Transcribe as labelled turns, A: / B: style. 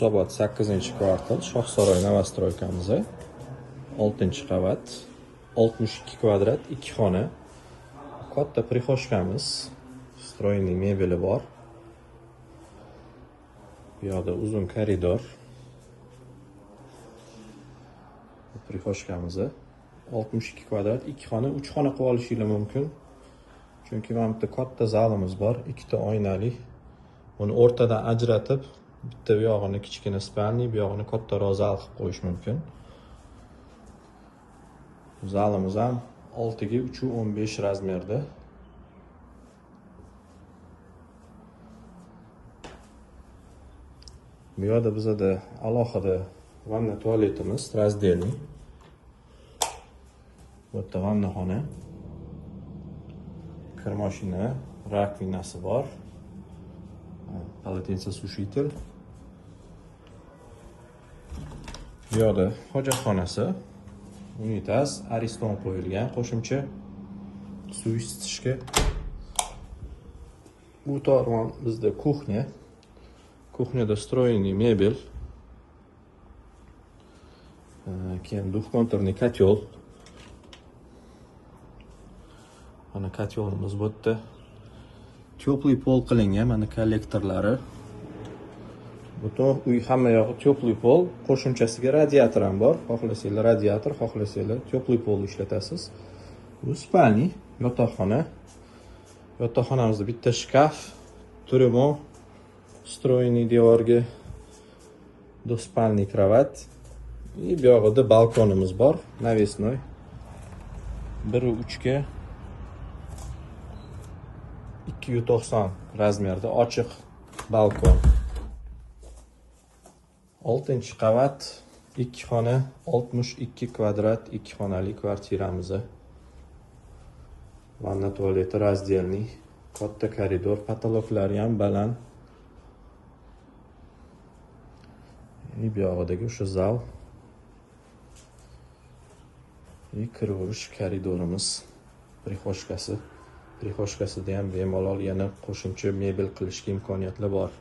A: Sabot 8-kvartal Shohsaroy Novostroykamiz 6-qavat 62 kvadrat 2 xona. Katta prixoshkamiz, stroyning mebeli bor. Bu yoqda uzun koridor. Prixoshkamiz 62 kvadrat 2 xona, 3 xona qilib olishingiz mumkin. Chunki mana bu katta zalimiz bor, ikkita oynali. Uni o'rtadan ajratib, bitta bu yog'ini kichkina spalni, bu yog'ini kattaroq zal qilib qo'yish mumkin. Zalimiz ham 6 ga 3.15 razmerda. Bu yerda bizda alohida vanna tualetimiz, razdelniy. Bu yerda vannaxona, kir mashina, rakvinasi bor. Полотенцесушитель. Bu yoqda hojatxonasi, unitaz, ariston qo'yilgan, qo'shimcha suv isitishga. Bu tomon bizda kuxnya. Kuxnyada stroyniy mebel. Keyin двухконтурный котел. Mana kotyolimiz bu yerda. Теплый pol qilingan, mana kollektorlari. Butun uy hamma yog'i teplый pol, qo'shimchasiga radiator ham bor. Xohlasanglar radiator, xohlasanglar teplый pol ishlatasiz. Bu spalni, yotoqxona. Yotoqxonamizda bitta shkaf, turimo, stroyniy devorga, двуспальный кровать. И bu yoqda balkonimiz bor, навесной. 1.3 ga 290 razmerda ochiq balkon. 6-qavat 2 xona 62 kvadrat 2 xonali kvartiramiz. Vanna tualeti razdelniy, katta koridor, potoloklari ham baland. Bu yog'idagi o'sha zal. Kiraverish koridorimiz, prixoshkasi. Prixoshkasida ham bemalol yana qo'shimcha mebel qilishga imkoniyatlar bor.